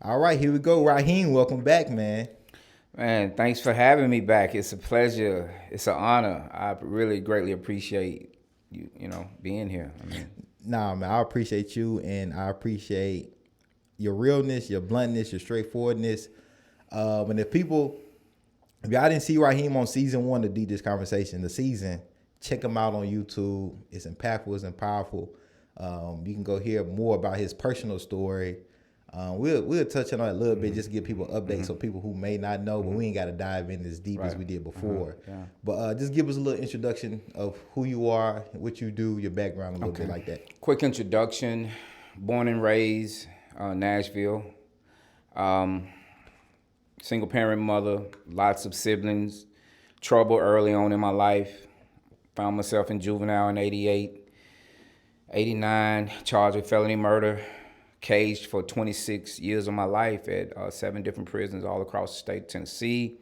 All right, here we go. Rahim, welcome back, man. Man, thanks for having me back. It's a pleasure. It's an honor. I really greatly appreciate you being here. Nah, man, I appreciate you and I appreciate your realness, your bluntness, your straightforwardness. And if y'all didn't see Rahim on season one of this conversation, the season, check him out on YouTube. It's impactful, it's powerful. You can go hear more about his personal story. We'll touch on it a little bit just to give people updates, so people who may not know, but we ain't got to dive in as deep as we did before. Yeah. But just give us a little introduction of who you are, what you do, your background, a little bit like that. Quick introduction. Born and raised Nashville. Single parent mother, lots of siblings. Trouble early on in my life. Found myself in juvenile in 88, 89, charged with felony murder. Caged for 26 years of my life at 7 different prisons all across the state of Tennessee.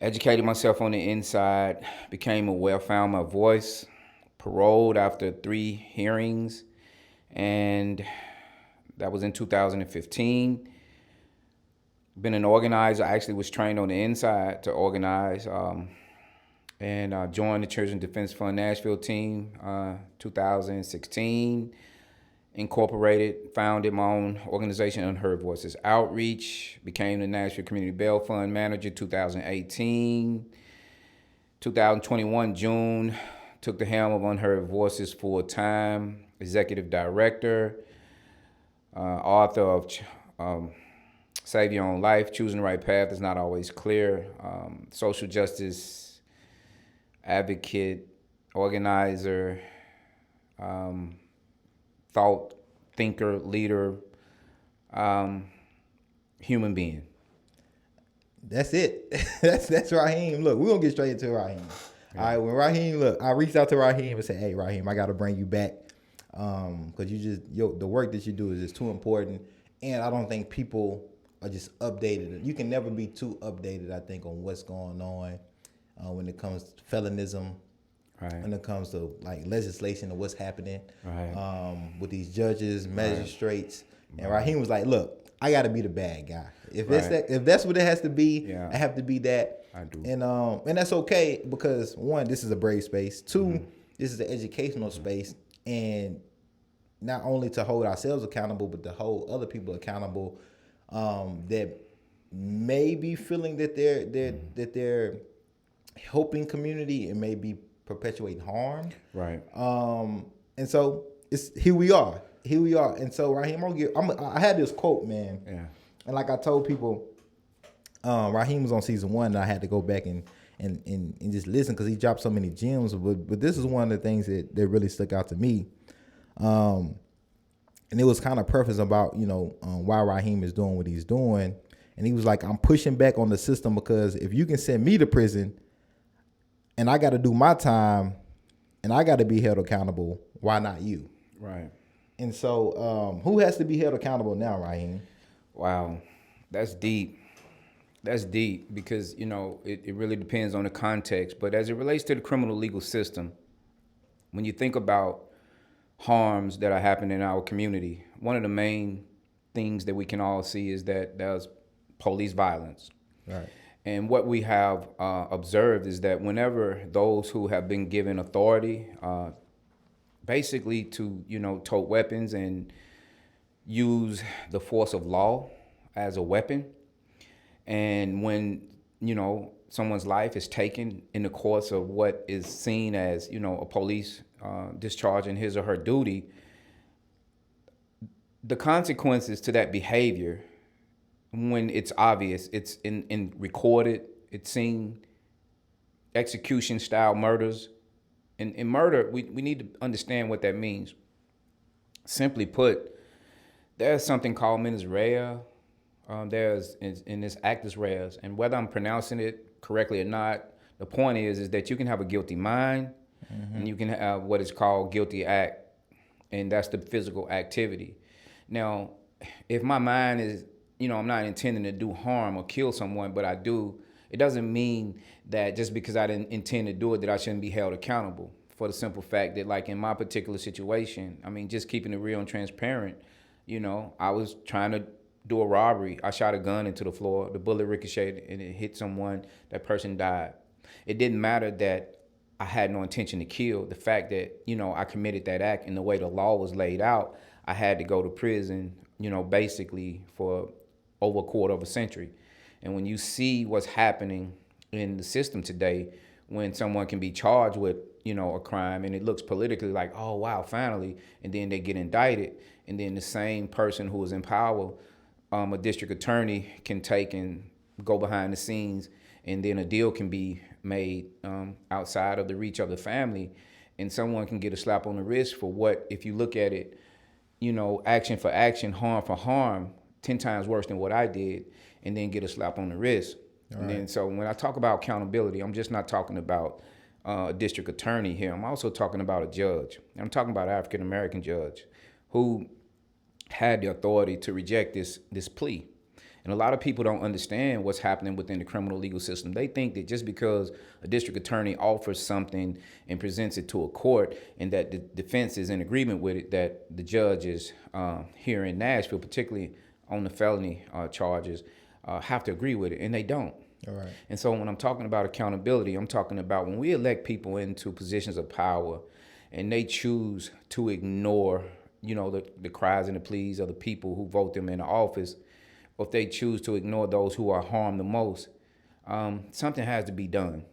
Educated myself on the inside, became aware, found my voice, paroled after 3 hearings, and that was in 2015. Been an organizer. I actually was trained on the inside to organize, and joined the Children's Defense Fund Nashville team 2016. Incorporated, founded my own organization, Unheard Voices Outreach, became the Nashville Community Bail Fund manager 2018. 2021, June, took the helm of Unheard Voices full time, executive director, author of Save Your Own Life, Choosing the Right Path is Not Always Clear, social justice advocate, organizer, thought thinker, leader, human being. That's it. that's Rahim. Look, we're gonna get straight into Rahim. Yeah. All right, when Rahim, look, I reached out to Rahim and said, "Hey, Rahim, I gotta bring you back, because the work that you do is just too important, and I don't think people are just updated. You can never be too updated, I think, on what's going on when it comes to felonism." Right. When it comes to like legislation and what's happening with these judges, magistrates, and Rahim was like, "Look, I got to be the bad guy. If that's what it has to be, I have to be that." I do. And that's okay because one, this is a brave space. Two, this is an educational space, and not only to hold ourselves accountable, but to hold other people accountable that may be feeling that they're helping community and may be perpetuating harm. Right. And so here we are. And so Rahim, I had this quote, man. Yeah. And like I told people, Rahim was on season 1, and I had to go back and just listen because he dropped so many gems. But this is one of the things that really stuck out to me. And it was kind of preface about, why Rahim is doing what he's doing. And he was like, "I'm pushing back on the system because if you can send me to prison and I got to do my time and I got to be held accountable, why not you?" Right. And so who has to be held accountable now, Rahim? Wow. That's deep. That's deep because, it really depends on the context. But as it relates to the criminal legal system, when you think about harms that are happening in our community, one of the main things that we can all see is that there's police violence. Right. And what we have observed is that whenever those who have been given authority, basically to, tote weapons and use the force of law as a weapon, and when, someone's life is taken in the course of what is seen as, a police discharging his or her duty, the consequences to that behavior, when it's obvious, it's in recorded, it's seen, execution style murders. In murder, we need to understand what that means. Simply put, there's something called mens rea. There's in this actus reus, and whether I'm pronouncing it correctly or not, the point is that you can have a guilty mind, and you can have what is called guilty act, and that's the physical activity. Now, if my mind is, I'm not intending to do harm or kill someone, but I do, it doesn't mean that just because I didn't intend to do it that I shouldn't be held accountable, for the simple fact that, like in my particular situation, just keeping it real and transparent, You know, I was trying to do a robbery. I shot a gun into the floor. The bullet ricocheted and it hit someone. That person died. It didn't matter that I had no intention to kill. The fact that, you know, I committed that act and the way the law was laid out, I had to go to prison, you know, basically for over a quarter of a century. And when you see what's happening in the system today, when someone can be charged with, you know, a crime and it looks politically like, oh, wow, finally, and then they get indicted, and then the same person who is in power, a district attorney, can take and go behind the scenes, and then a deal can be made outside of the reach of the family, and someone can get a slap on the wrist for what, if you look at it, you know, action for action, harm for harm, 10 times worse than what I did, and then get a slap on the wrist. All and right. Then so when I talk about accountability, I'm just not talking about a district attorney here. I'm also talking about a judge. I'm talking about an African-American judge who had the authority to reject this plea. And a lot of people don't understand what's happening within the criminal legal system. They think that just because a district attorney offers something and presents it to a court and that the defense is in agreement with it, that the judges here in Nashville, particularly on the felony charges, have to agree with it, and they don't. All right. And so when I'm talking about accountability, I'm talking about when we elect people into positions of power and they choose to ignore, you know, the cries and the pleas of the people who vote them into office, or if they choose to ignore those who are harmed the most, something has to be done.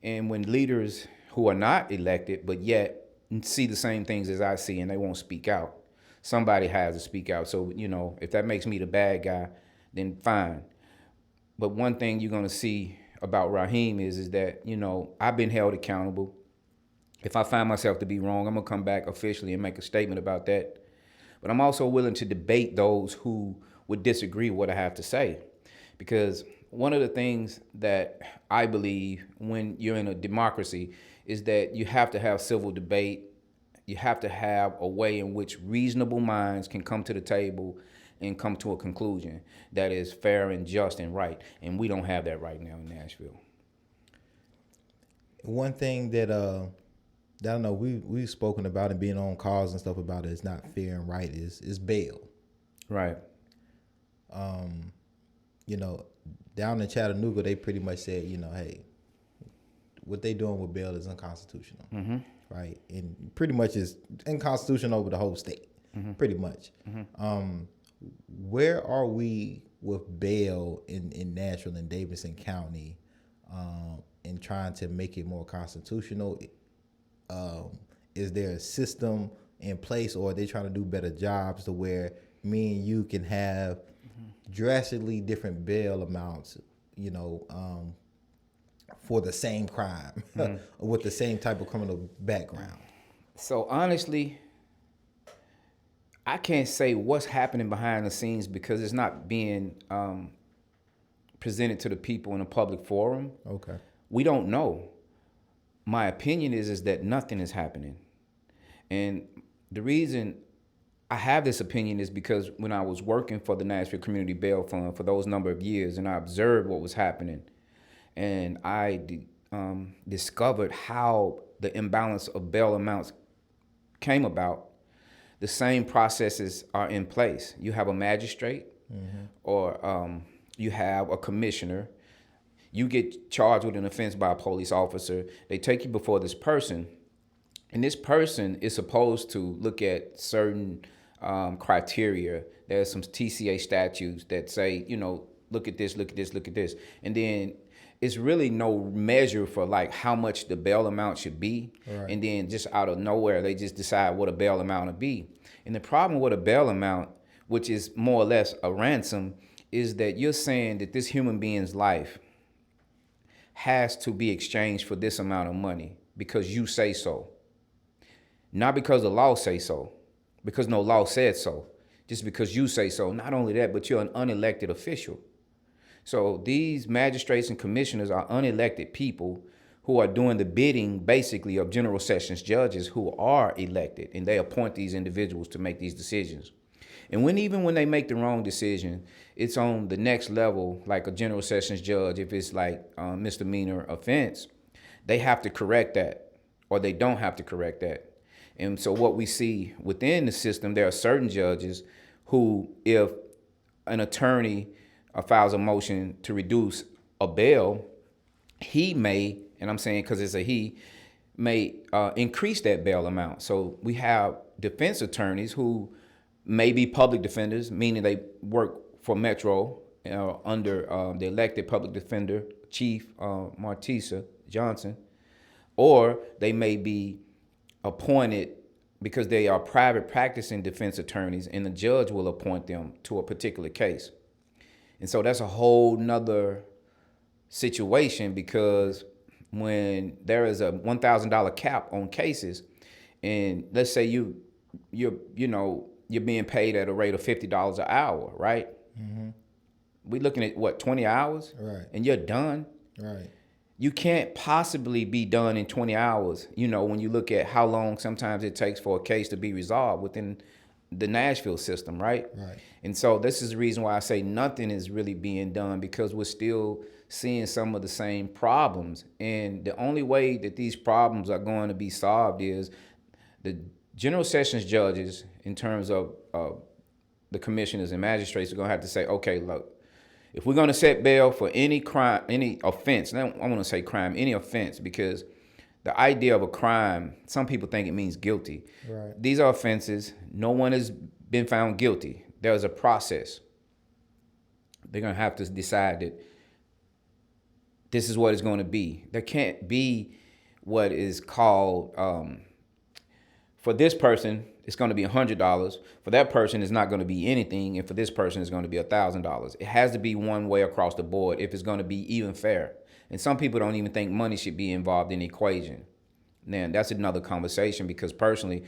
And when leaders who are not elected but yet see the same things as I see and they won't speak out, somebody has to speak out. So, you know, if that makes me the bad guy, then fine. But one thing you're going to see about Rahim is that, you know, I've been held accountable. If I find myself to be wrong, I'm going to come back officially and make a statement about that. But I'm also willing to debate those who would disagree with what I have to say. Because one of the things that I believe when you're in a democracy is that you have to have civil debate. You have to have a way in which reasonable minds can come to the table and come to a conclusion that is fair and just and right. And we don't have that right now in Nashville. One thing that I don't know, we've spoken about and being on calls and stuff about it is not fair and right is bail. Right. You know, down in Chattanooga, they pretty much said, you know, hey, what they doing with bail is unconstitutional. Mm-hmm. Right. And pretty much is unconstitutional over the whole state. Mm-hmm. Pretty much. Mm-hmm. Where are we with bail in Nashville and Davidson County in trying to make it more constitutional? Is there a system in place, or are they trying to do better jobs to where me and you can have drastically different bail amounts, you know, for the same crime with the same type of criminal background? So honestly, I can't say what's happening behind the scenes because it's not being presented to the people in a public forum. Okay. We don't know. My opinion is that nothing is happening. And the reason I have this opinion is because when I was working for the Nashville Community Bail Fund for those number of years, and I observed what was happening, and I discovered how the imbalance of bail amounts came about. The same processes are in place. You have a magistrate, mm-hmm. or you have a commissioner. You get charged with an offense by a police officer. They take you before this person, and this person is supposed to look at certain criteria. There's some TCA statutes that say, you know, look at this, look at this, look at this. And then it's really no measure for like how much the bail amount should be. Right. And then just out of nowhere, they just decide what a bail amount will be. And the problem with a bail amount, which is more or less a ransom, is that you're saying that this human being's life has to be exchanged for this amount of money because you say so. Not because the law say so, because no law said so, just because you say so. Not only that, but you're an unelected official. So these magistrates and commissioners are unelected people who are doing the bidding basically of General Sessions judges who are elected, and they appoint these individuals to make these decisions. And even when they make the wrong decision, it's on the next level, like a General Sessions judge, if it's like misdemeanor offense, they have to correct that, or they don't have to correct that. And so what we see within the system, there are certain judges who, if an attorney files a motion to reduce a bail, he may, and I'm saying because it's a he, may increase that bail amount. So we have defense attorneys who may be public defenders, meaning they work for Metro under the elected public defender, Chief Martisa Johnson, or they may be appointed because they are private practicing defense attorneys, and the judge will appoint them to a particular case. And so that's a whole nother situation, because when there is a $1,000 cap on cases, and let's say you're being paid at a rate of $50 an hour, right? Mm-hmm. We're looking at what, 20 hours? Right. And you're done. Right. You can't possibly be done in 20 hours, when you look at how long sometimes it takes for a case to be resolved within the Nashville system, right? Right. And so this is the reason why I say nothing is really being done, because we're still seeing some of the same problems. And the only way that these problems are going to be solved is the general sessions judges, in terms of the commissioners and magistrates, are going to have to say, okay, look, if we're going to set bail for any crime, any offense, I want to say crime, any offense, because the idea of a crime, some people think it means guilty. Right. These are offenses. No one has been found guilty. There's a process. They're going to have to decide that this is what it's going to be. There can't be what is called, for this person, it's going to be $100. For that person, it's not going to be anything. And for this person, it's going to be $1,000. It has to be one way across the board if it's going to be even fair. And some people don't even think money should be involved in the equation. Now, that's another conversation, because personally,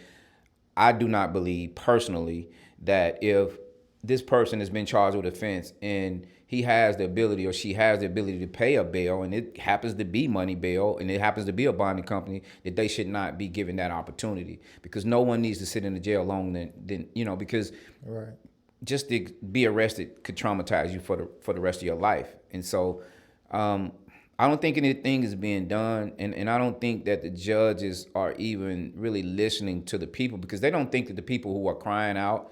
I do not believe personally that if this person has been charged with offense and he has the ability, or she has the ability, to pay a bail, and it happens to be money bail, and it happens to be a bonding company, that they should not be given that opportunity, because no one needs to sit in the jail longer than because right. Just to be arrested could traumatize you for the rest of your life. And so I don't think anything is being done, and I don't think that the judges are even really listening to the people, because they don't think that the people who are crying out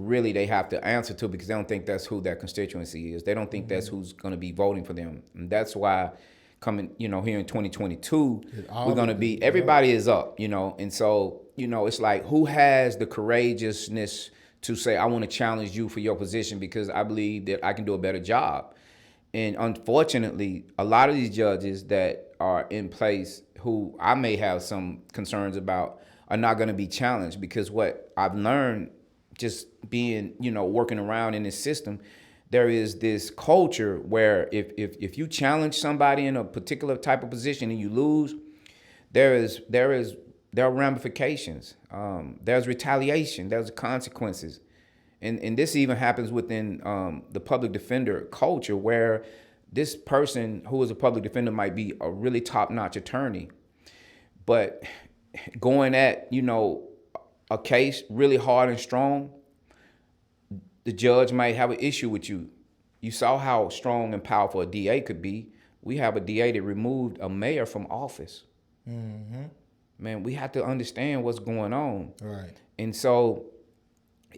really they have to answer to, because they don't think that's who their constituency is. They don't think that's who's going to be voting for them. And that's why coming, here in 2022, we're going to be, everybody is up, and so, it's like, who has the courageousness to say, I want to challenge you for your position because I believe that I can do a better job. And unfortunately, a lot of these judges that are in place, who I may have some concerns about, are not going to be challenged, because what I've learned just being, working around in this system, there is this culture where if you challenge somebody in a particular type of position and you lose, there are ramifications. There's retaliation. There's consequences. And this even happens within the public defender culture, where this person who is a public defender might be a really top-notch attorney, but going at, a case really hard and strong, the judge might have an issue with you. You saw how strong and powerful a DA could be. We have a DA that removed a mayor from office. Mm-hmm. Man, we have to understand what's going on. Right. And so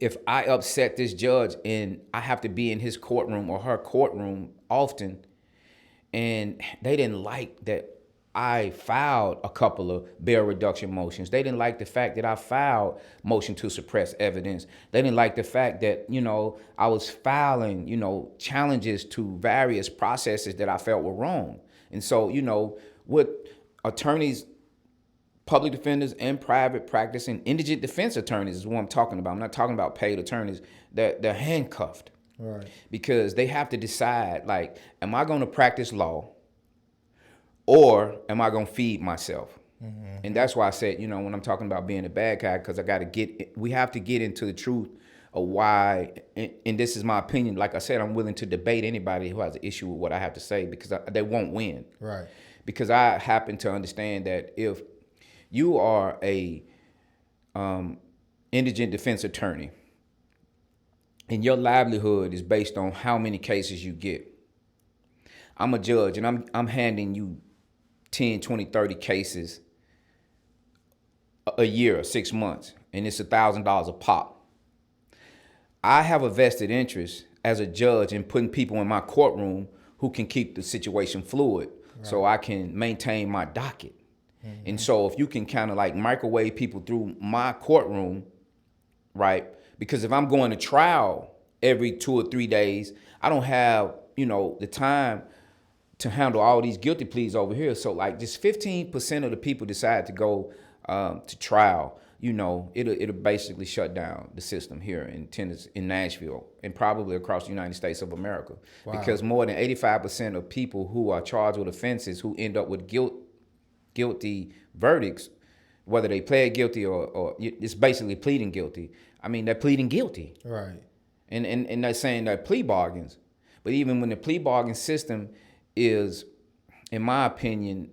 if I upset this judge and I have to be in his courtroom or her courtroom often, and they didn't like that I filed a couple of bail reduction motions. They didn't like the fact that I filed motion to suppress evidence. They didn't like the fact that, I was filing, challenges to various processes that I felt were wrong. And so, with attorneys, public defenders, and private practicing indigent defense attorneys is what I'm talking about. I'm not talking about paid attorneys. They're handcuffed. Right. Because they have to decide, like, am I going to practice law, or am I going to feed myself? Mm-hmm. And that's why I said, when I'm talking about being a bad guy, because we have to get into the truth of why, and this is my opinion. Like I said, I'm willing to debate anybody who has an issue with what I have to say, because they won't win. Right. Because I happen to understand that if you are a indigent defense attorney, and your livelihood is based on how many cases you get, I'm a judge, and I'm handing you 10, 20, 30 cases a year or 6 months, and it's $1,000 a pop. I have a vested interest as a judge in putting people in my courtroom who can keep the situation fluid, so I can maintain my docket. And so if you can kind of like microwave people through my courtroom, right? Because if I'm going to trial every 2 or 3 days, I don't have, the time to handle all these guilty pleas over here. So like just 15% of the people decide to go to trial, it'll basically shut down the system here in Tennessee, in Nashville, and probably across the United States of America. Wow. Because more than 85% of people who are charged with offenses who end up with guilty verdicts, whether they plead guilty or it's basically pleading guilty. I mean, they're pleading guilty. Right. And they're saying they're plea bargains. But even when the plea bargain system is, in my opinion,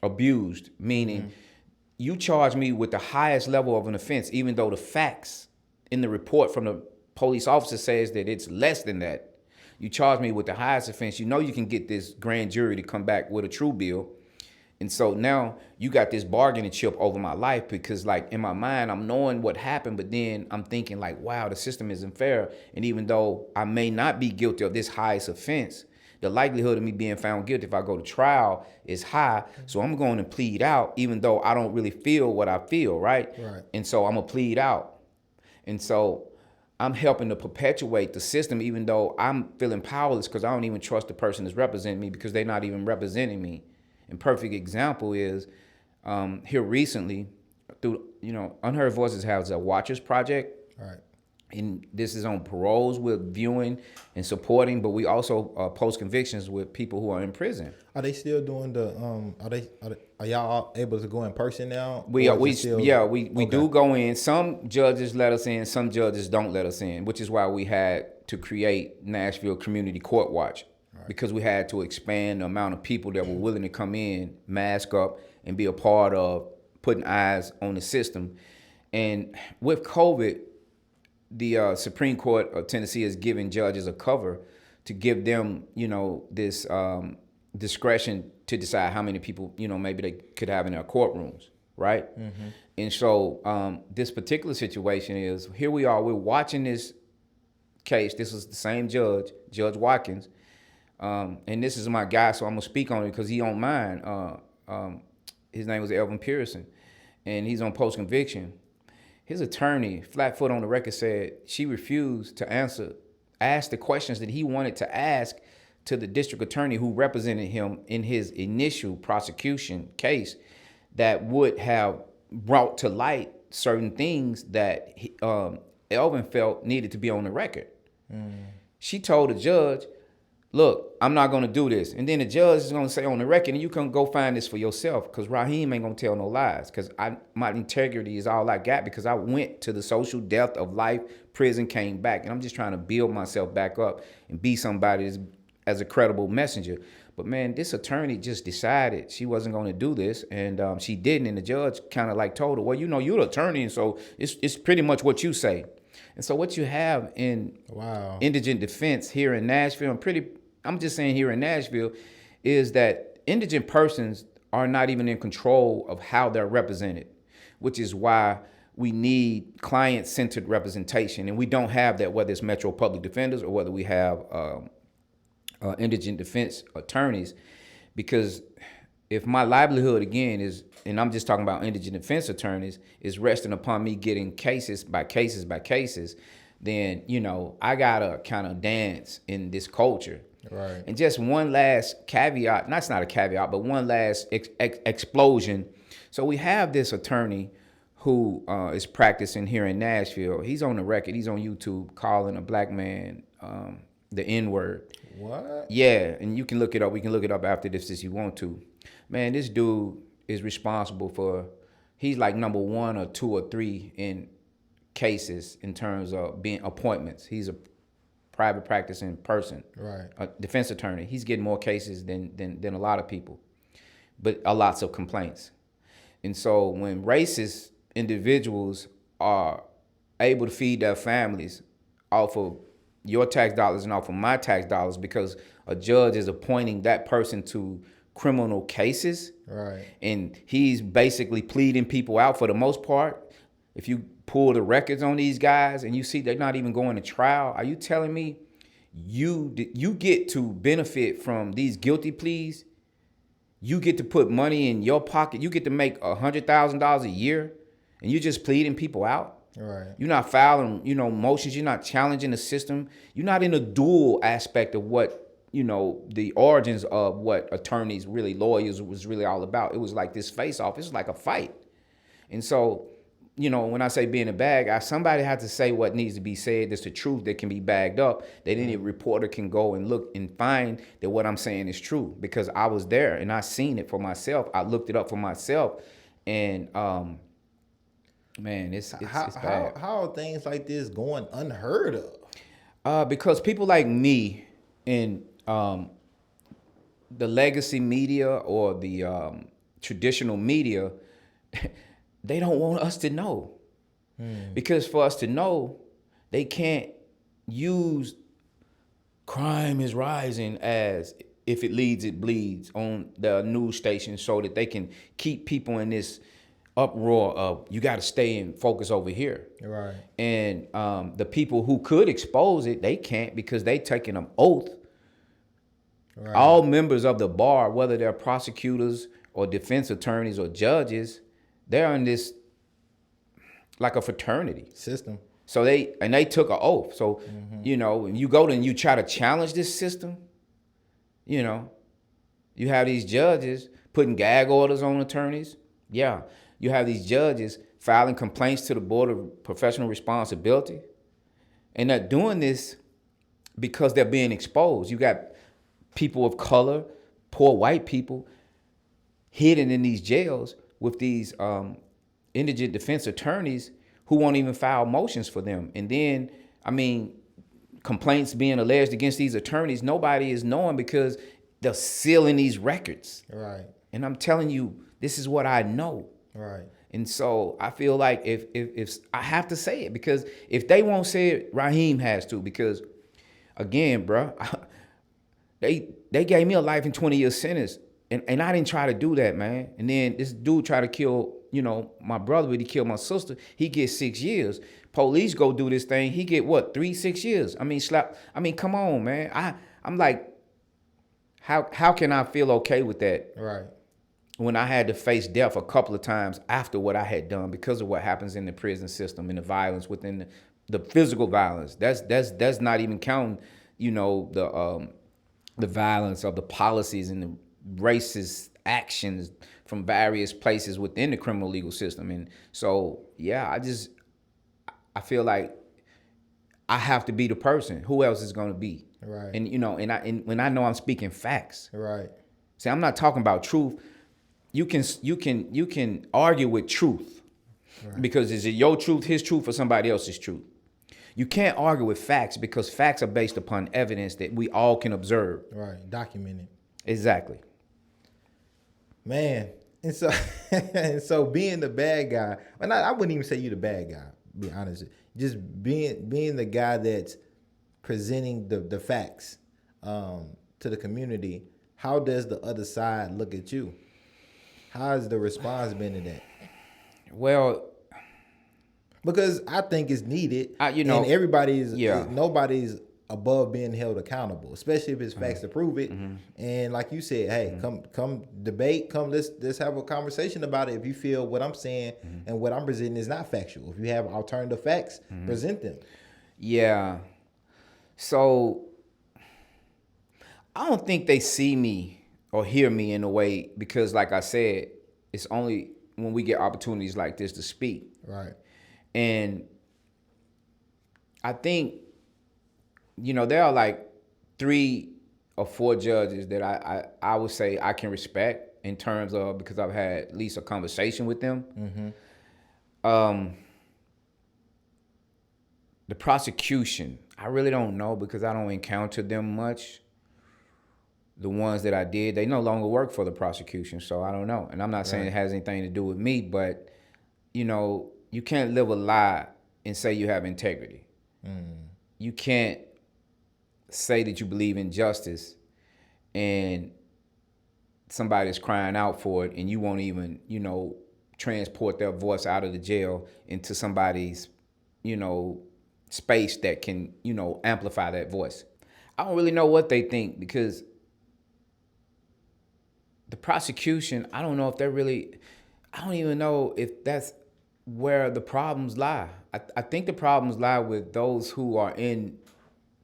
abused, meaning you charge me with the highest level of an offense, even though the facts in the report from the police officer says that it's less than that. You charge me with the highest offense. You can get this grand jury to come back with a true bill. And so now you got this bargaining chip over my life because like in my mind, I'm knowing what happened, but then I'm thinking like, wow, the system isn't fair. And even though I may not be guilty of this highest offense, the likelihood of me being found guilty if I go to trial is high. So I'm going to plead out, even though I don't really feel what I feel, right? And so I'm going to plead out. And so I'm helping to perpetuate the system, even though I'm feeling powerless because I don't even trust the person that's representing me because they're not even representing me. And perfect example is here recently through, Unheard Voices has a Watchers Project. Right. And this is on paroles we're viewing and supporting, but we also post convictions with people who are in prison. Are they still doing the are y'all able to go in person now? We do go in. Some judges let us in, some judges don't let us in, which is why we had to create Nashville Community Court Watch. Right. Because we had to expand the amount of people that were willing to come in, mask up, and be a part of putting eyes on the system. And with COVID, the Supreme Court of Tennessee has given judges a cover to give them, this discretion to decide how many people, maybe they could have in their courtrooms, right? Mm-hmm. And so this particular situation is, here we are, we're watching this case. This is the same judge, Judge Watkins. And this is my guy, so I'm gonna speak on it because he don't mind. His name was Elvin Pearson, and he's on post-conviction. His attorney, flat foot on the record, said she refused to ask the questions that he wanted to ask to the district attorney who represented him in his initial prosecution case that would have brought to light certain things that Elvin felt needed to be on the record. She told the judge, look, I'm not going to do this. And then the judge is going to say on the record, and you can go find this for yourself because Rahim ain't going to tell no lies because my integrity is all I got because I went to the social depth of life, prison, came back. And I'm just trying to build myself back up and be somebody as a credible messenger. But, man, this attorney just decided she wasn't going to do this, and she didn't. And the judge kind of like told her, well, you're the attorney, and so it's pretty much what you say. And so what you have in indigent defense here in Nashville, I'm just saying here in Nashville, is that indigent persons are not even in control of how they're represented, which is why we need client-centered representation. And we don't have that, whether it's Metro Public Defenders or whether we have indigent defense attorneys. Because if my livelihood, again, is, and I'm just talking about indigent defense attorneys, is resting upon me getting cases by cases by cases, then, I got to kind of dance in this culture. Right. And just one last caveat, that's not a caveat, but one last explosion. So we have this attorney who is practicing here in Nashville. He's on the record. He's on YouTube calling a black man the N-word. What? Yeah, and you can look it up. We can look it up after this if you want to. Man, this dude is responsible for, he's like number 1 or 2 or 3 in cases in terms of being appointments. He's a private practicing person, right? A defense attorney. He's getting more cases than a lot of people, but lots of complaints. And so when racist individuals are able to feed their families off of your tax dollars and off of my tax dollars because a judge is appointing that person to criminal cases, right? And he's basically pleading people out for the most part. If you pull the records on these guys and you see they're not even going to trial, are you telling me you get to benefit from these guilty pleas? You get to put money in your pocket. You get to make $100,000 a year, and you're just pleading people out. Right. You're not filing, motions. You're not challenging the system. You're not in a dual aspect of what, the origins of what attorneys, really lawyers, was really all about. It was like this face-off. It's like a fight. And so, when I say being a bad guy, somebody had to say what needs to be said. That's the truth that can be bagged up, that any reporter can go and look and find that what I'm saying is true, because I was there and I seen it for myself. I looked it up for myself, and man, it's bad. How are things like this going unheard of? Because people like me in the legacy media or the traditional media, they don't want us to know. Because for us to know, they can't use crime is rising as if it leads, it bleeds on the news station, so that they can keep people in this uproar of you got to stay and focus over here. Right. And the people who could expose it, they can't, because they taking an oath. Right. All members of the bar, whether they're prosecutors or defense attorneys or judges, they're in this like a fraternity system. So they took an oath. So, when you go and you try to challenge this system, you have these judges putting gag orders on attorneys. Yeah. You have these judges filing complaints to the Board of Professional Responsibility. And they're doing this because they're being exposed. You got people of color, poor white people, hidden in these jails with these indigent defense attorneys who won't even file motions for them. And then, complaints being alleged against these attorneys, nobody is knowing because they're sealing these records. Right. And I'm telling you, this is what I know. Right. And so I feel like if I have to say it, because if they won't say it, Rahim has to, because again, bro, they gave me a life and 20 year sentence. And I didn't try to do that, man. And then this dude tried to kill, my brother, but he killed my sister. He gets 6 years. Police go do this thing. He get what, 6 years? Come on, man. I'm like, how can I feel okay with that? Right. When I had to face death a couple of times after what I had done because of what happens in the prison system and the violence within the physical violence. That's not even counting, the violence of the policies and the racist actions from various places within the criminal legal system. And so, yeah, I feel like I have to be the person. Who else is going to be? Right. And, and when I know I'm speaking facts. Right. See, I'm not talking about truth. You can argue with truth, right, because is it your truth, his truth, or somebody else's truth? You can't argue with facts because facts are based upon evidence that we all can observe. Right. Documented. Exactly. Man. And so being the bad guy, and I wouldn't even say you the bad guy, to be honest. Just being the guy that's presenting the facts to the community, how does the other side look at you? How has the response been to that? Well, because I think it's needed, and nobody's above being held accountable, especially if it's facts to prove it. Mm-hmm. And like you said, hey, come debate, let's have a conversation about it. If you feel what I'm saying and what I'm presenting is not factual, if you have alternative facts, present them. Yeah. So I don't think they see me or hear me in a way, because like I said, it's only when we get opportunities like this to speak. Right. And I think, there are like 3 or 4 judges that I would say I can respect in terms of, because I've had at least a conversation with them. Mm-hmm. The prosecution, I really don't know, because I don't encounter them much. The ones that I did, they no longer work for the prosecution, so I don't know. And I'm not saying it has anything to do with me, but, you can't live a lie and say you have integrity. You can't say that you believe in justice and somebody's crying out for it and you won't even, transport their voice out of the jail into somebody's, you know, space that can, you know, amplify that voice. I don't really know what they think, because the prosecution, I don't know if they're really, I don't even know if that's where the problems lie. I think the problems lie with those who are in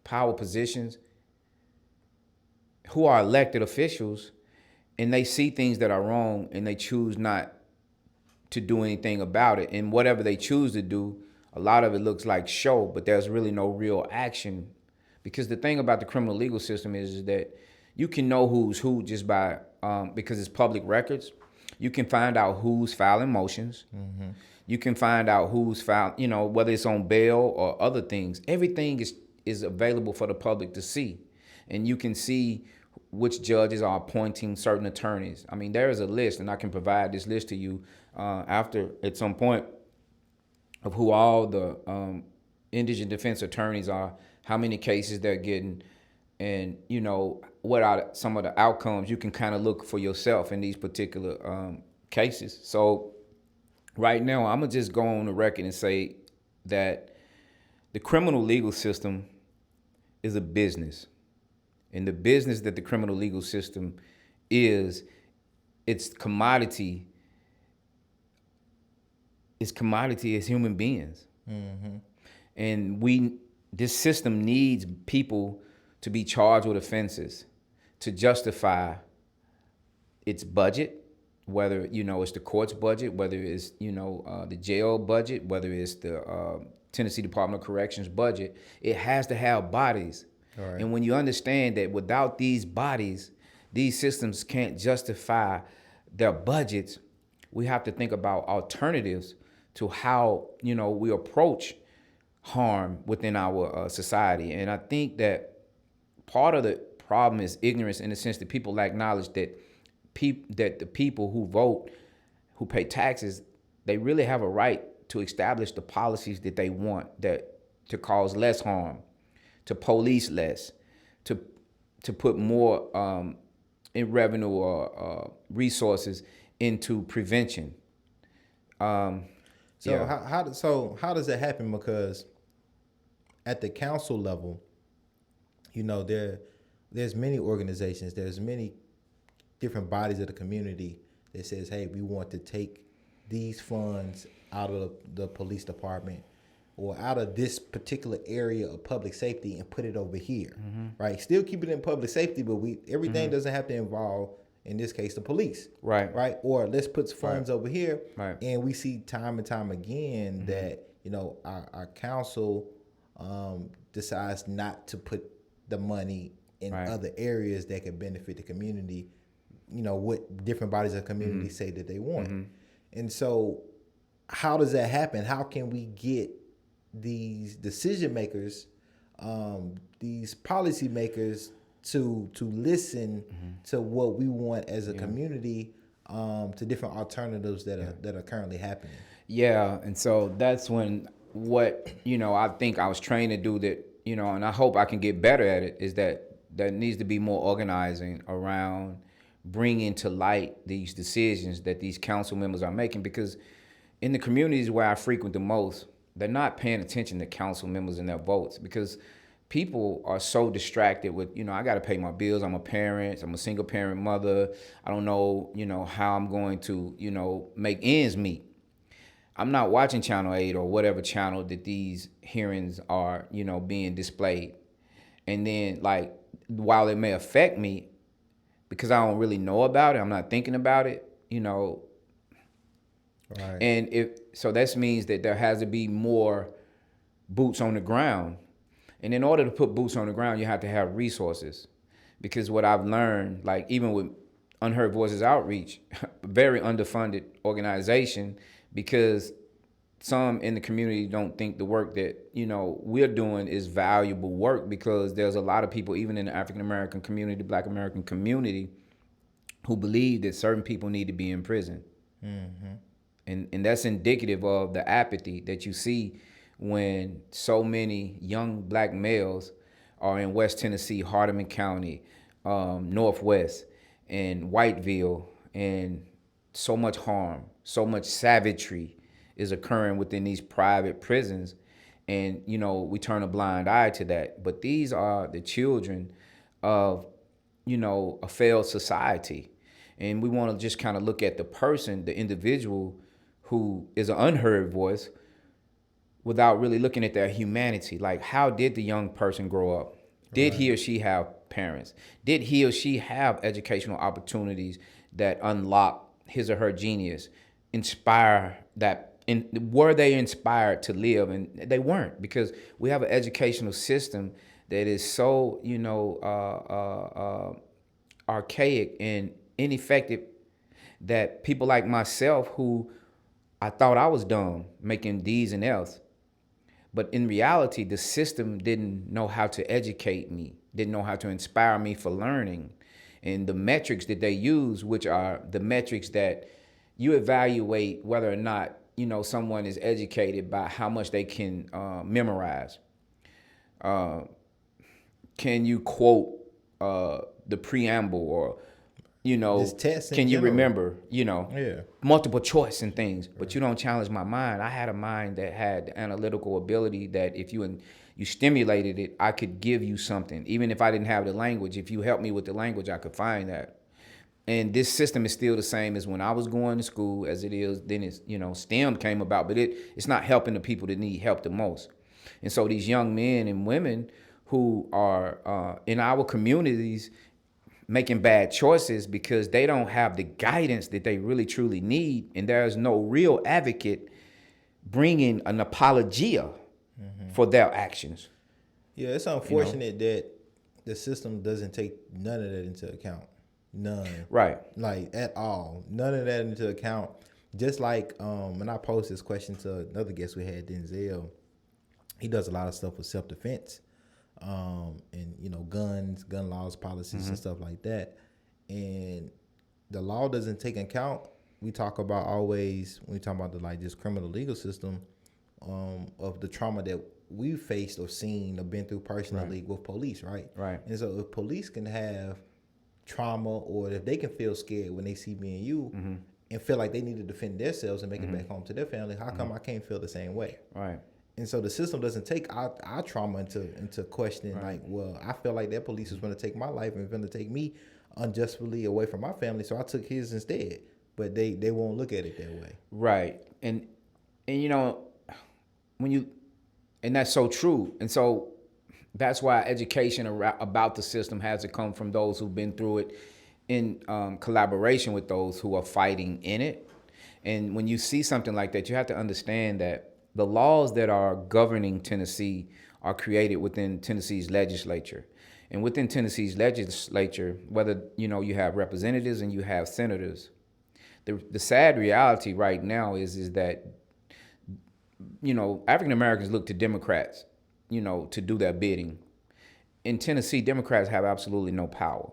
power positions, who are elected officials, and they see things that are wrong and they choose not to do anything about it. And whatever they choose to do, a lot of it looks like show, but there's really no real action. Because the thing about the criminal legal system is that you can know who's who just by, because it's public records. You can find out who's filing motions. Mm-hmm. You can find out who's filed, you know, whether it's on bail or other things. Everything is available for the public to see. And you can see which judges are appointing certain attorneys. I mean, there is a list, and I can provide this list to you after at some point, of who all the indigent defense attorneys are, how many cases they're getting, and, you know, what are some of the outcomes. You can kind of look for yourself in these particular cases. So right now, I'm going to just go on the record and say that the criminal legal system is a business. And the business that the criminal legal system is, it's commodity. It's commodity as human beings. Mm-hmm. And this system needs people to be charged with offenses to justify its budget, whether, you know, it's the court's budget, whether it's, you know, the jail budget, whether it's the Tennessee Department of Corrections budget. It has to have bodies. All right. And when you understand that without these bodies, these systems can't justify their budgets, we have to think about alternatives to how, you know, we approach harm within our society. And I think that part of the problem is ignorance, in the sense that people lack knowledge that the people who vote, who pay taxes, they really have a right to establish the policies that they want, that to cause less harm, to police less, to put more in revenue or resources into prevention. How does that happen? Because at the council level, you know, there's many organizations, there's many different bodies of the community that says, hey, we want to take these funds out of the police department or out of this particular area of public safety and put it over here, mm-hmm. right? Still keep it in public safety, but everything mm-hmm. doesn't have to involve, in this case, the police, right? Or let's put funds over here, right? And we see time and time again mm-hmm. that, you know, our council decides not to put the money in other areas that could benefit the community, you know, what different bodies of community mm-hmm. say that they want. Mm-hmm. And so how does that happen? How can we get these decision makers, these policy makers to listen mm-hmm. to what we want as a community, to different alternatives that are currently happening? Yeah, and so that's what, you know, I think I was trained to do, that, you know, and I hope I can get better at it, is that there needs to be more organizing around bringing to light these decisions that these council members are making. Because in the communities where I frequent the most, they're not paying attention to council members and their votes, because people are so distracted with, you know, I got to pay my bills. I'm a parent. I'm a single parent mother. I don't know, you know, how I'm going to, you know, make ends meet. I'm not watching Channel 8 or whatever channel that these hearings are, you know, being displayed. And then, like, while it may affect me, because I don't really know about it, I'm not thinking about it, you know. Right. And so that means that there has to be more boots on the ground. And in order to put boots on the ground, you have to have resources. Because what I've learned, like even with Unheard Voices Outreach, very underfunded organization, because some in the community don't think the work that, you know, we're doing is valuable work, because there's a lot of people, even in the African American community, Black American community, who believe that certain people need to be in prison. Mm-hmm. And that's indicative of the apathy that you see when so many young Black males are in West Tennessee, Hardeman County, Northwest, and Whiteville, and so much harm, so much savagery is occurring within these private prisons. And, we turn a blind eye to that. But these are the children of, a failed society. And we want to just kind of look at the person, the individual who is an unheard voice without really looking at their humanity. Like, how did the young person grow up? Did he or she have parents? Did he or she have educational opportunities that unlock his or her genius, inspire that? Were they inspired to live? And they weren't, because we have an educational system that is so, archaic and ineffective that people like myself, who I thought I was dumb, making D's and F's, but in reality, the system didn't know how to educate me, didn't know how to inspire me for learning. And the metrics that they use, which are the metrics that you evaluate whether or not, someone is educated by how much they can memorize. Can you quote the preamble, or can you remember, multiple choice and things, but you don't challenge my mind. I had a mind that had analytical ability that if you stimulated it, I could give you something. Even if I didn't have the language, if you helped me with the language, I could find that. And this system is still the same as when I was going to school as it is. Then it's, STEM came about, but it's not helping the people that need help the most. And so these young men and women who are in our communities making bad choices because they don't have the guidance that they really truly need, and there's no real advocate bringing an apologia for their actions. Yeah, it's unfortunate that the system doesn't take none of that into account. None. Right. Like, at all. None of that into account. Just like when I posed this question to another guest we had, Denzel, he does a lot of stuff with self-defense. And guns, gun laws, policies, and stuff like that. And the law doesn't take account. We talk about always when we talk about this criminal legal system, of the trauma that we faced or seen or been through personally with police, right? Right. And so if police can have trauma, or if they can feel scared when they see me and you and feel like they need to defend themselves and make it back home to their family, how come I can't feel the same way? Right. And so the system doesn't take our trauma into questioning. Right. Like, well, I feel like that police is going to take my life and going to take me unjustly away from my family, so I took his instead. But they won't look at it that way. Right. And and that's so true. And so that's why education about the system has to come from those who've been through it, in collaboration with those who are fighting in it. And when you see something like that, you have to understand that the laws that are governing Tennessee are created within Tennessee's legislature. And within Tennessee's legislature, whether you have representatives and you have senators, the sad reality right now is that African Americans look to Democrats, to do their bidding. In Tennessee, Democrats have absolutely no power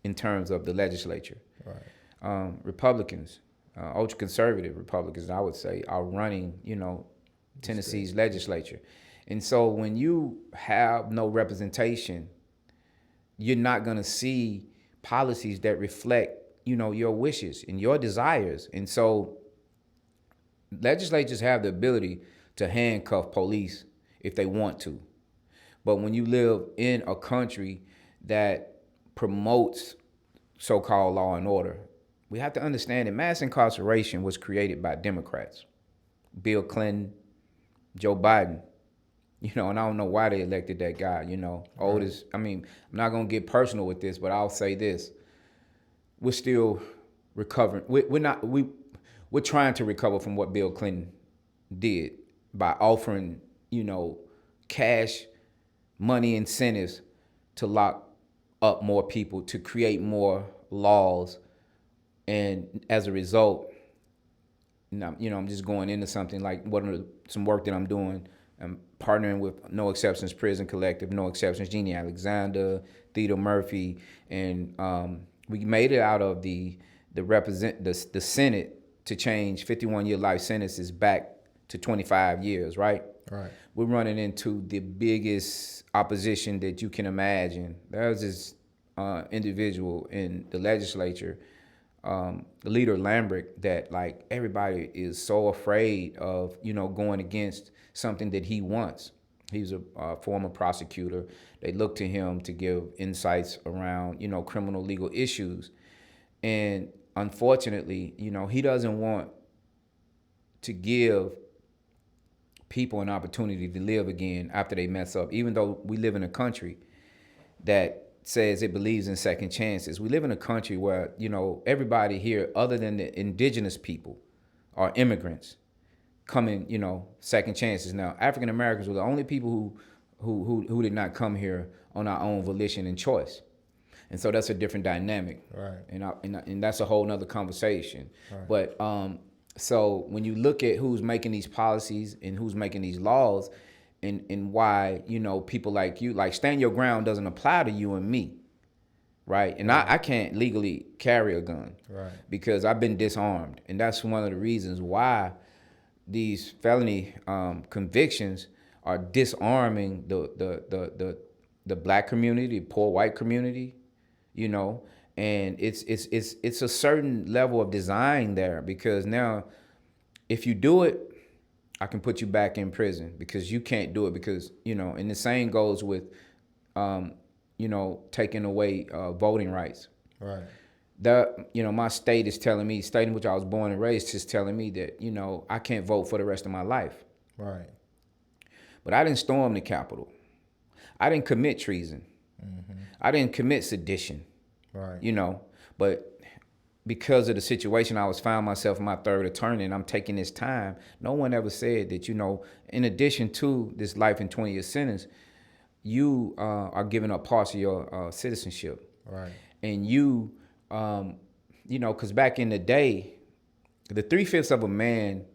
in terms of the legislature. Right. Republicans, ultra-conservative Republicans, I would say, are running, Tennessee's legislature. And so when you have no representation, you're not going to see policies that reflect, your wishes and your desires. And so legislatures have the ability to handcuff police if they want to. But when you live in a country that promotes so-called law and order, we have to understand that mass incarceration was created by Democrats. Bill Clinton, Joe Biden, and I don't know why they elected that guy, oldest. I mean, I'm not going to get personal with this, but I'll say this. We're still recovering. We're trying to recover from what Bill Clinton did by offering, cash money incentives to lock up more people, to create more laws. And as a result, I'm just going into something like some work that I'm doing. I'm partnering with No Exceptions Prison Collective, No Exceptions, Jeannie Alexander, Theodore Murphy, and we made it out of the Senate to change 51-year life sentences back to 25 years, right? Right. We're running into the biggest opposition that you can imagine. There was this individual in the legislature leader Lambert that like everybody is so afraid of, going against something that he wants. He's a former prosecutor. They look to him to give insights around, criminal legal issues. And unfortunately, he doesn't want to give people an opportunity to live again after they mess up, even though we live in a country that says it believes in second chances. We live in a country where, everybody here other than the indigenous people are immigrants coming, second chances. Now, African Americans were the only people who did not come here on our own volition and choice. And so that's a different dynamic. Right. And that's a whole nother conversation. Right. But so when you look at who's making these policies and who's making these laws, and why, people like you, like stand your ground doesn't apply to you and me, right? And I can't legally carry a gun, right, because I've been disarmed. And that's one of the reasons why these felony convictions are disarming the black community, the poor white community, and it's a certain level of design there, because now if you do it, I can put you back in prison because you can't do it because, and the same goes with, taking away voting rights. Right. My state is telling me, state in which I was born and raised, is telling me that, I can't vote for the rest of my life. Right. But I didn't storm the Capitol. I didn't commit treason. Mm-hmm. I didn't commit sedition. Right. But because of the situation I found myself in my third attorney, and I'm taking this time, no one ever said that, in addition to this life and 20-year sentence, you are giving up parts of your citizenship. Right. And you, because back in the day, the 3/5 of a man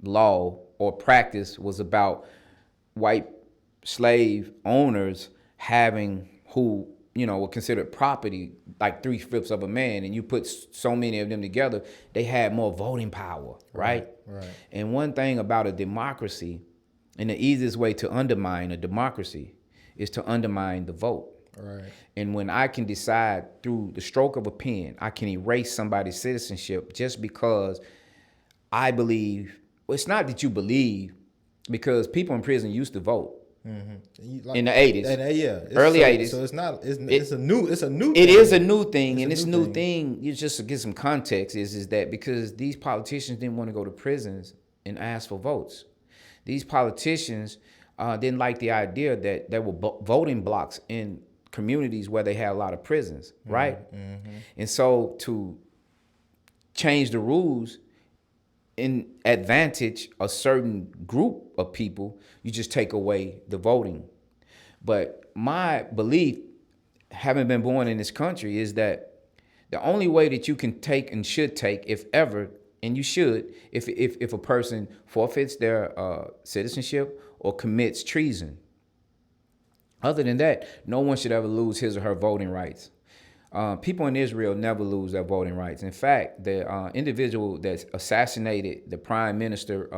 law or practice was about white slave owners having who, were considered property, like 3/5 of a man, and you put so many of them together, they had more voting power, right? Right. And one thing about a democracy, and the easiest way to undermine a democracy is to undermine the vote. Right. And when I can decide through the stroke of a pen, I can erase somebody's citizenship just because I believe, well, it's not that you believe, because people in prison used to vote. Mm-hmm. In the 80s, early 80s. So it's not. It's a new. It's a new. It thing. is a new thing, and It's this a new new thing, you just to get some context, is that because these politicians didn't want to go to prisons and ask for votes. These politicians didn't like the idea that there were voting blocks in communities where they had a lot of prisons, right? Mm-hmm. And so to change the rules in advantage a certain group of people, you just take away the voting. But my belief, having been born in this country, is that the only way that you can take and should take, if ever, and you should, if a person forfeits their citizenship or commits treason. Other than that, no one should ever lose his or her voting rights. People in Israel never lose their voting rights. In fact, the individual that assassinated the prime minister,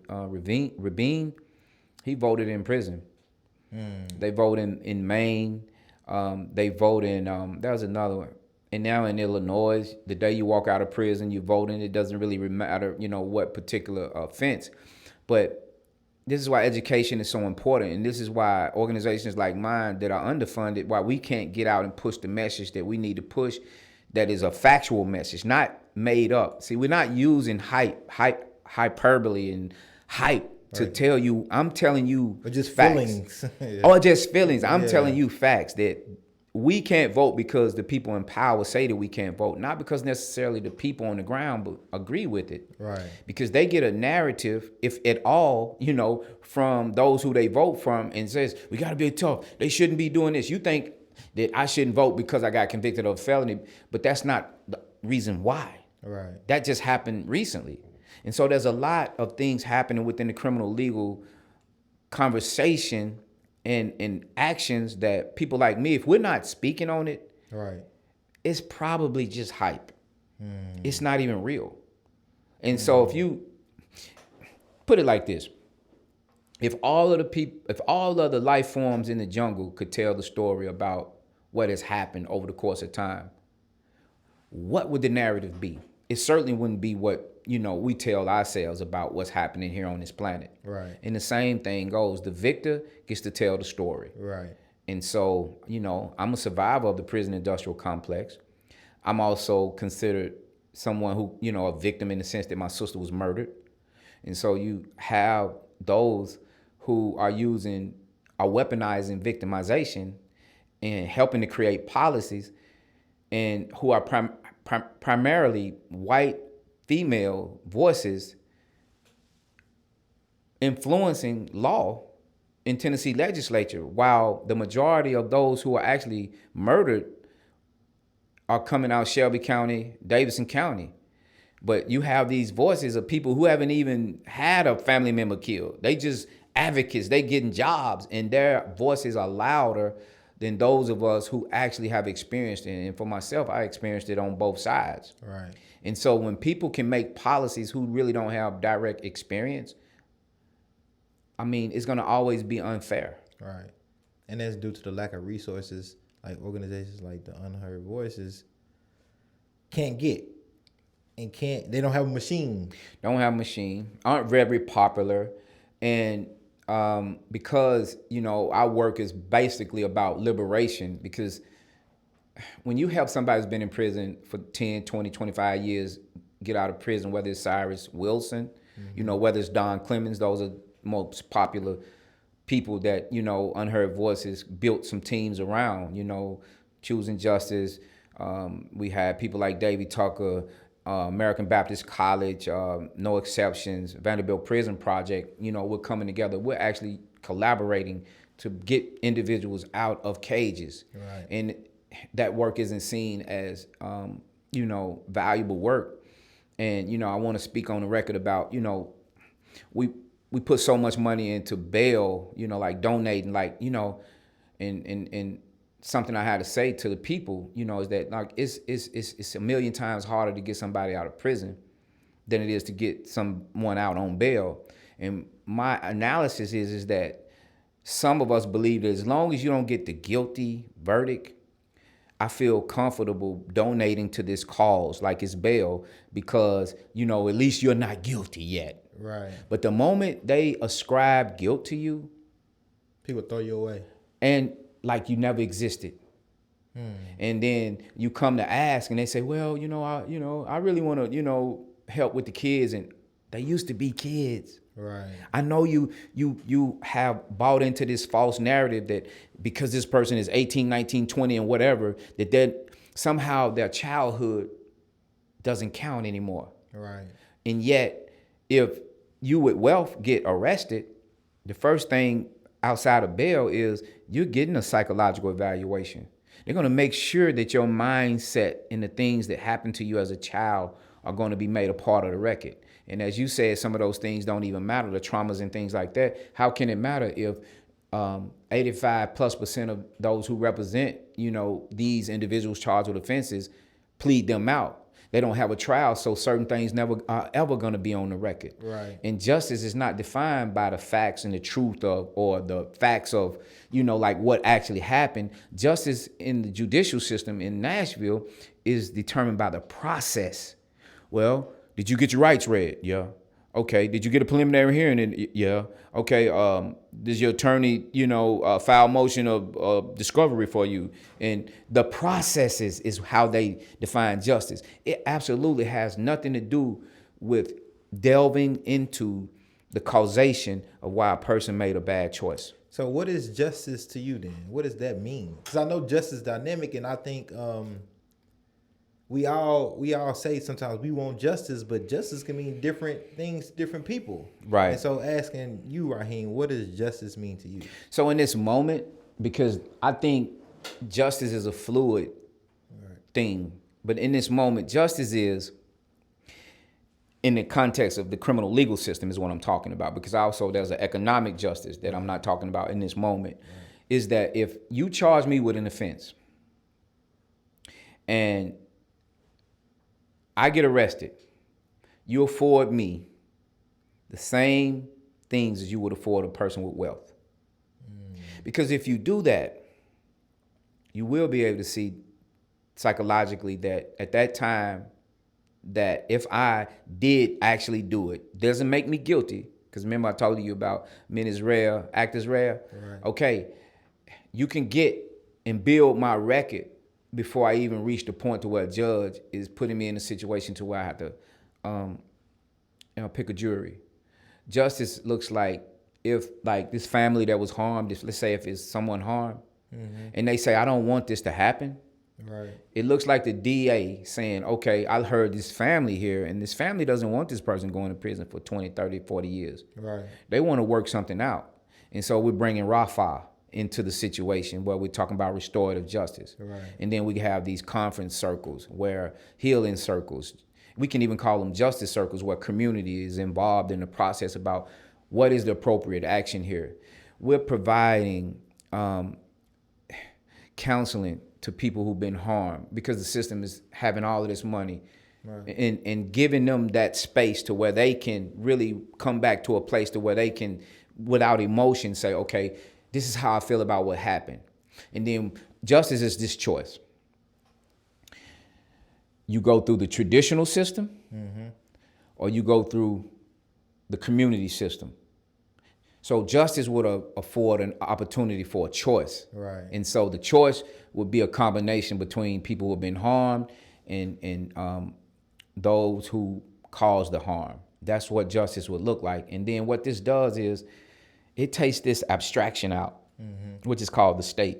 Rabin, he voted in prison. They vote in Maine. They vote in, that was another one. And now in Illinois, the day you walk out of prison, you vote in. It doesn't really matter, what particular offense. But this is why education is so important. And this is why organizations like mine that are underfunded, why we can't get out and push the message that we need to push, that is a factual message, not made up. See, we're not using hyperbole and hype to tell you. I'm telling you or just facts. Feelings. Yeah. Or just feelings. I'm telling you facts that we can't vote because the people in power say that we can't vote, not because necessarily the people on the ground but agree with it. Right. Because they get a narrative, if at all, from those who they vote from, and says, we got to be tough. They shouldn't be doing this. You think that I shouldn't vote because I got convicted of a felony, but that's not the reason why. Right. That just happened recently. And so there's a lot of things happening within the criminal legal conversation and actions that people like me, if we're not speaking on it, right, it's probably just hype. It's not even real. And so if you put it like this, if all of the life forms in the jungle could tell the story about what has happened over the course of time, what would the narrative be? It certainly wouldn't be what, we tell ourselves about what's happening here on this planet. Right. And the same thing goes. The victor gets to tell the story. Right. And so, I'm a survivor of the prison industrial complex. I'm also considered someone who, a victim in the sense that my sister was murdered. And so you have those who are weaponizing victimization and helping to create policies, and who are primarily white female voices influencing law in Tennessee legislature, while the majority of those who are actually murdered are coming out Shelby County, Davidson County. But you have these voices of people who haven't even had a family member killed. They just advocates, they getting jobs, and their voices are louder than those of us who actually have experienced it. And for myself, I experienced it on both sides. Right. And so when people can make policies who really don't have direct experience, it's going to always be unfair. Right. And that's due to the lack of resources, like organizations like the Unheard Voices can't get. They don't have a machine. Aren't very popular. And because, our work is basically about liberation, because when you help somebody who's been in prison for 10, 20, 25 years get out of prison, whether it's Cyrus Wilson, whether it's Don Clemens, those are most popular people that, Unheard Voices built some teams around, Choosing Justice. We had people like Davy Tucker, American Baptist College, No Exceptions, Vanderbilt Prison Project. We're coming together. We're actually collaborating to get individuals out of cages. Right. And that work isn't seen as, valuable work. And, I want to speak on the record about, we put so much money into bail, like donating, like, and something I had to say to the people, is that like it's a million times harder to get somebody out of prison than it is to get someone out on bail. And my analysis is that some of us believe that as long as you don't get the guilty verdict, I feel comfortable donating to this cause like it's bail, because, at least you're not guilty yet. Right. But the moment they ascribe guilt to you, people throw you away. And like you never existed. And then you come to ask and they say, well, I really want to, help with the kids, and they used to be kids. Right. I know you have bought into this false narrative that because this person is 18, 19, 20 and whatever, that somehow their childhood doesn't count anymore. Right. And yet, if you with wealth get arrested, the first thing outside of bail is you're getting a psychological evaluation. They're going to make sure that your mindset and the things that happened to you as a child are going to be made a part of the record. And as you said, some of those things don't even matter, the traumas and things like that. How can it matter if 85+% of those who represent, these individuals charged with offenses plead them out? They don't have a trial, so certain things never are ever going to be on the record. Right. And justice is not defined by the facts and the truth of, or the facts of, like what actually happened. Justice in the judicial system in Nashville is determined by the process. Well, did you get your rights read? Yeah. Okay. Did you get a preliminary hearing? Yeah. Okay. Does your attorney, file motion of discovery for you? And the processes is how they define justice. It absolutely has nothing to do with delving into the causation of why a person made a bad choice. So what is justice to you then? What does that mean? Because I know justice is dynamic, and I think we all say sometimes we want justice, but justice can mean different things to different people. Right. And so asking you, Rahim, what does justice mean to you? So in this moment, because I think justice is a fluid thing, but in this moment, justice is, in the context of the criminal legal system is what I'm talking about, because also there's an economic justice that I'm not talking about in this moment, is that if you charge me with an offense and I get arrested, you afford me the same things as you would afford a person with wealth. Because if you do that, you will be able to see psychologically that at that time, that if I did actually do it, doesn't make me guilty. Because remember I told you about men is rare, act is rare. Right. Okay, you can get and build my record before I even reach the point to where a judge is putting me in a situation to where I have to pick a jury. Justice looks like if like this family that was harmed, let's say if it's someone harmed, and they say, I don't want this to happen. Right. It looks like the DA saying, okay, I heard this family here, and this family doesn't want this person going to prison for 20, 30, 40 years. Right. They want to work something out. And so we're bringing Rafa into the situation where we're talking about restorative justice. Right. And then we have these conference circles where healing circles, we can even call them justice circles, where community is involved in the process about what is the appropriate action here. We're providing counseling to people who've been harmed because the system is having all of this money, right, and giving them that space to where they can really come back to a place to where they can, without emotion, say, okay, this is how I feel about what happened. And then justice is this choice. You go through the traditional system, or you go through the community system. So justice would afford an opportunity for a choice. Right. And so the choice would be a combination between people who have been harmed and those who caused the harm. That's what justice would look like. And then what this does is it takes this abstraction out, which is called the state,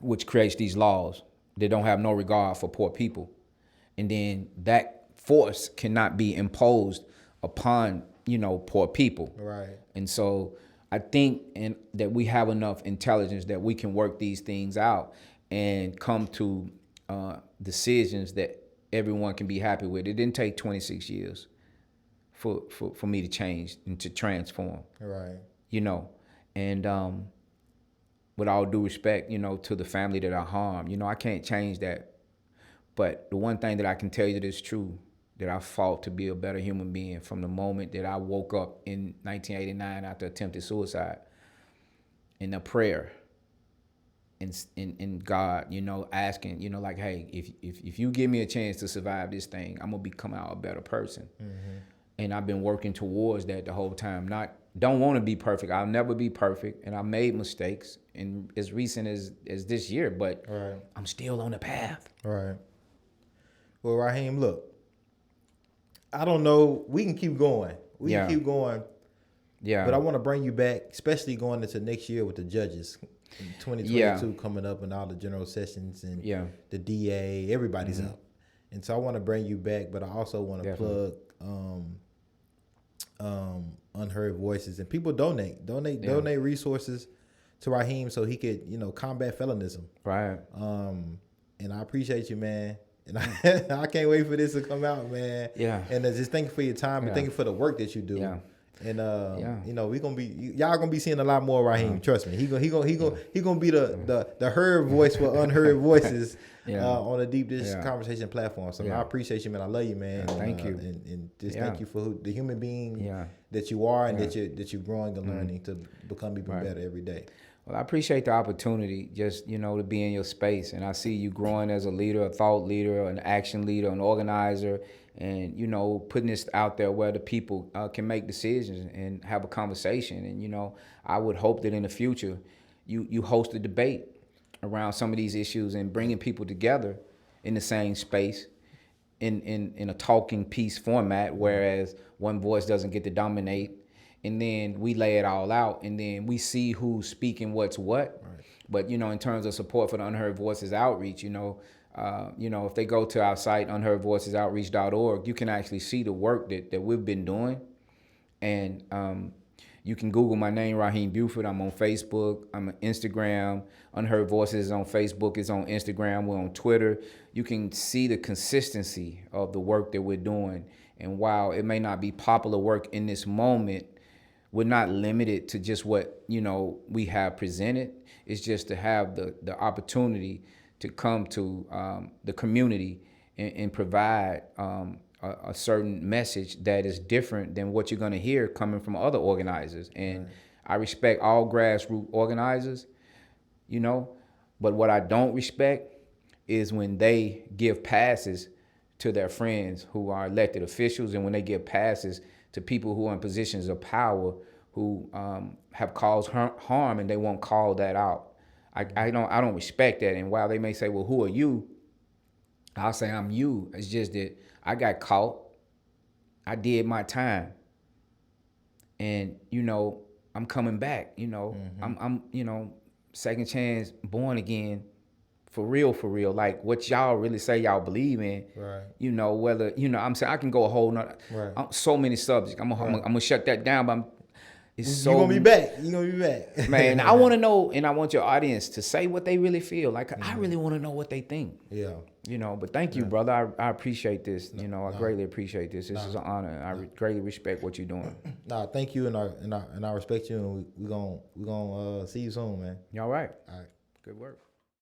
which creates these laws that don't have no regard for poor people. And then that force cannot be imposed upon, poor people. Right. And so I think that we have enough intelligence that we can work these things out and come to decisions that everyone can be happy with. It didn't take 26 years for me to change and to transform. Right. And with all due respect, to the family that I harmed, I can't change that. But the one thing that I can tell you that is true, that I fought to be a better human being from the moment that I woke up in 1989 after attempted suicide, in a prayer, in God, asking, like, hey, if you give me a chance to survive this thing, I'm gonna become out a better person. And I've been working towards that the whole time. Don't want to be perfect. I'll never be perfect, and I made mistakes, and as recent as this year, but right, I'm still on the path. Right. Well, Rahim, look, I don't know. We can keep going. We can keep going. Yeah. But I want to bring you back, especially going into next year with the judges. 2022 coming up and all the general sessions and the DA, everybody's up. And so I want to bring you back, but I also want to plug Unheard Voices, and people donate resources to Rahim so he could, combat felonism. Right. And I appreciate you, man. And I can't wait for this to come out, man. Yeah. And just thank you for your time and thank you for the work that you do. Yeah. And y'all gonna be seeing a lot more Rahim. Trust me, he gonna be the heard voice for unheard voices on the Deep Dish Conversation platform. So I appreciate you, man. I love you, man. Thank you, and just thank you for the human being that you are and that you're growing and learning to become even better every day. Well, I appreciate the opportunity just, to be in your space. And I see you growing as a leader, a thought leader, an action leader, an organizer, and, putting this out there where the people can make decisions and have a conversation. And, I would hope that in the future you host a debate around some of these issues and bringing people together in the same space in a talking piece format, whereas one voice doesn't get to dominate. And then we lay it all out, and then we see who's speaking what's what. Right. But, in terms of support for the Unheard Voices Outreach, if they go to our site, unheardvoicesoutreach.org, you can actually see the work that we've been doing. And you can Google my name, Rahim Buford. I'm on Facebook. I'm on Instagram. Unheard Voices is on Facebook. It's on Instagram. We're on Twitter. You can see the consistency of the work that we're doing. And while it may not be popular work in this moment, we're not limited to just what, we have presented. It's just to have the opportunity to come to the community and provide a certain message that is different than what you're going to hear coming from other organizers. And I respect all grassroots organizers, but what I don't respect is when they give passes to their friends who are elected officials, and when they give passes to people who are in positions of power who have caused harm and they won't call that out. I don't respect that. And while they may say, well, who are you? I'll say I'm you. It's just that I got caught. I did my time. And, I'm coming back, I'm second chance, born again, for real. Like what y'all really say y'all believe in, right? Whether, I'm saying I can go a whole nother, right. So many subjects. I'm gonna shut that down, but you're gonna be back. Man, I want to know, and I want your audience to say what they really feel. Like, I really want to know what they think. Yeah. But thank you, brother. I appreciate this. I greatly appreciate this. This is an honor. I greatly respect what you're doing. Nah, thank you, and I respect you, and we gonna see you soon, man. All right. All right. Good work.